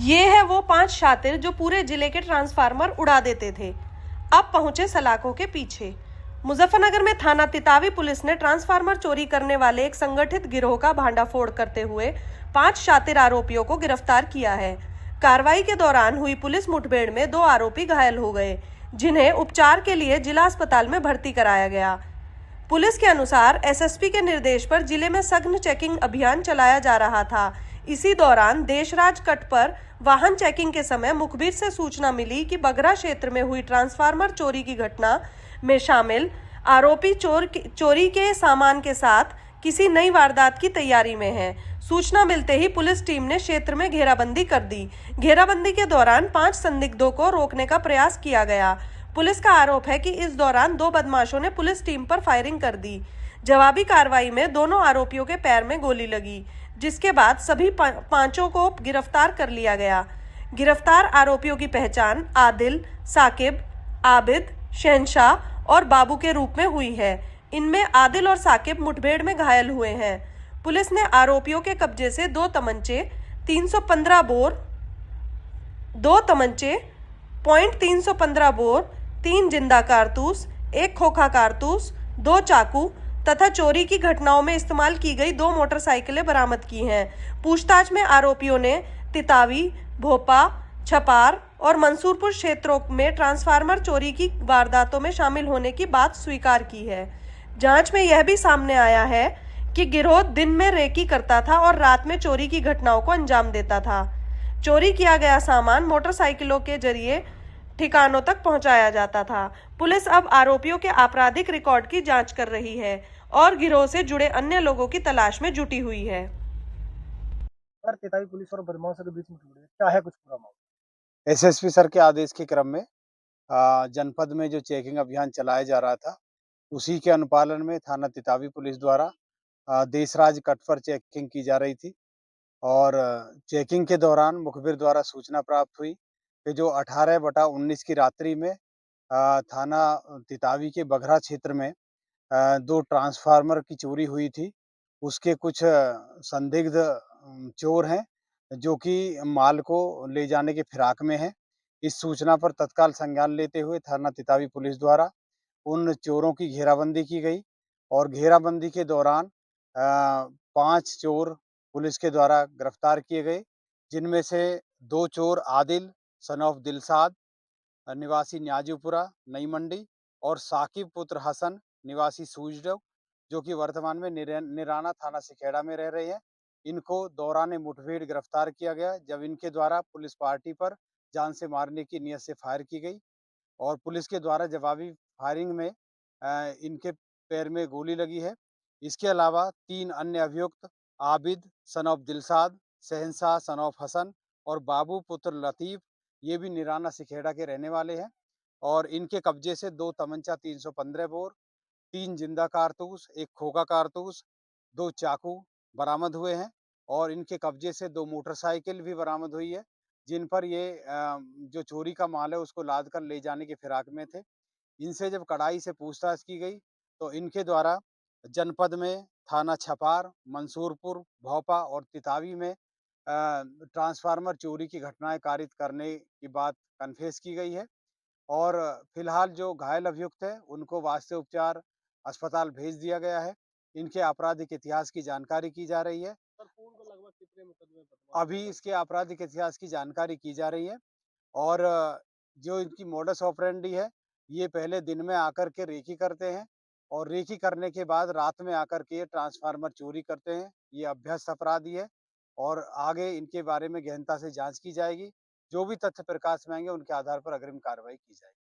ये है वो 5 शातिर जो पूरे जिले के ट्रांसफार्मर उड़ा देते थे। अब पहुंचे सलाखों के पीछे। मुजफ्फरनगर में थाना तितावी पुलिस ने ट्रांसफार्मर चोरी करने वाले एक संगठित गिरोह का भांडाफोड़ करते हुए 5 शातिर आरोपियों को गिरफ्तार किया है। कार्रवाई के दौरान हुई पुलिस मुठभेड़ में 2 आरोपी घायल हो गए, जिन्हें उपचार के लिए जिला अस्पताल में भर्ती कराया गया। पुलिस के अनुसार एसएसपी के निर्देश पर जिले में सघन चेकिंग अभियान चलाया जा रहा था। इसी दौरान देशराज कट पर वाहन चेकिंग के समय मुखबिर से सूचना मिली कि बगरा क्षेत्र में हुई ट्रांसफार्मर चोरी की घटना में शामिल आरोपी चोरी के सामान के साथ किसी नई वारदात की तैयारी में है। सूचना मिलते ही पुलिस टीम ने क्षेत्र में घेराबंदी कर दी। घेराबंदी के दौरान 5 संदिग्धों को रोकने का प्रयास किया गया। पुलिस का आरोप है कि इस दौरान 2 बदमाशों ने पुलिस टीम पर फायरिंग कर दी। जवाबी कार्रवाई में दोनों आरोपियों के पैर में गोली लगी, जिसके बाद सभी पांचों को गिरफ्तार कर लिया गया। गिरफ्तार आरोपियों की पहचान आदिल, साकिब, आबिद, शहनशाह और बाबू के रूप में हुई है। इनमें आदिल और साकिब मुठभेड़ में घायल हुए हैं। पुलिस ने आरोपियों के कब्जे से 2 तमंचे, 315 बोर, 2 तमंचे, .315 बोर, 3 जिंदा कारतूस, 1 खोखा कारतूस, 2 चाकू तथा चोरी की घटनाओं में इस्तेमाल की गई 2 मोटरसाइकिलें बरामद की हैं। पूछताछ में आरोपियों ने तितावी, भोपा, छपार और मंसूरपुर क्षेत्रों में ट्रांसफार्मर चोरी की वारदातों में शामिल होने की बात स्वीकार की है। जांच में यह भी सामने आया है कि गिरोह दिन में रेकी करता था और रात में चोरी की घटनाओं को अंजाम देता था। चोरी किया गया सामान मोटरसाइकिलों के जरिए ठिकानों तक पहुंचाया जाता था। पुलिस अब आरोपियों के आपराधिक रिकॉर्ड की जांच कर रही है और गिरोह से जुड़े अन्य लोगों की तलाश में जुटी हुई है। तितावी पुलिस और बदमाशों के बीच मुठभेड़ क्या है कुछ पूरा मामला? एसएसपी सर के आदेश के क्रम में जनपद में जो चेकिंग अभियान चलाया जा रहा था, उसी के अनुपालन में थाना तितावी पुलिस द्वारा देशराज कट पर चेकिंग की जा रही थी और चेकिंग के दौरान मुखबिर द्वारा सूचना प्राप्त हुई कि जो 18/19 की रात्रि में थाना तितावी के बघरा क्षेत्र में 2 ट्रांसफार्मर की चोरी हुई थी। उसके कुछ संदिग्ध चोर हैं, जो कि माल को ले जाने की फिराक में हैं। इस सूचना पर तत्काल संज्ञान लेते हुए थाना तितावी पुलिस द्वारा उन चोरों की घेराबंदी की गई और घेराबंदी के दौरान 5 चोर पुलिस के द्वारा गिरफ्तार किए गए, जिनमें से 2 चोर आदिल सन ऑफ दिलशाद निवासी न्याजीपुरा नई मंडी और साकिब पुत्र हसन निवासी सूजडव, जो कि वर्तमान में निराना थाना सिखेड़ा में रह रहे हैं। इनको दौरान मुठभेड़ गिरफ्तार किया गया, जब इनके द्वारा पुलिस पार्टी पर जान से मारने की नियत से फायर की गई और पुलिस के द्वारा जवाबी फायरिंग में इनके पैर में गोली लगी है। इसके अलावा 3 अन्य अभियुक्त आबिद सन ऑफ दिलशाद, शहनशाह सन ऑफ हसन और बाबू पुत्र लतीफ़, ये भी निराना सिखेड़ा के रहने वाले हैं और इनके कब्जे से 2 तमंचा 315 बोर, 3 जिंदा कारतूस, 1 खोखा कारतूस, 2 चाकू बरामद हुए हैं और इनके कब्जे से 2 मोटरसाइकिल भी बरामद हुई है, जिन पर ये जो चोरी का माल है उसको लाद कर ले जाने की फिराक में थे। इनसे जब कड़ाई से पूछताछ की गई तो इनके द्वारा जनपद में थाना छपार, मंसूरपुर, भोपा और तितावी में ट्रांसफार्मर चोरी की घटनाएं कारित करने की बात कन्फेस की गई है और फिलहाल जो घायल अभियुक्त है उनको वास्ते उपचार अस्पताल भेज दिया गया है। इनके आपराधिक इतिहास की जानकारी की जा रही है। अभी इसके आपराधिक इतिहास की जानकारी की जा रही है और जो इनकी मोडस ऑपरेंडी है, ये पहले दिन में आकर के रेकी करते हैं और रेकी करने के बाद रात में आकर के ये ट्रांसफार्मर चोरी करते हैं। ये अभ्यस्त अपराधी है और आगे इनके बारे में गहनता से जांच की जाएगी। जो भी तथ्य प्रकाश में आएंगे उनके आधार पर अग्रिम कार्रवाई की जाएगी।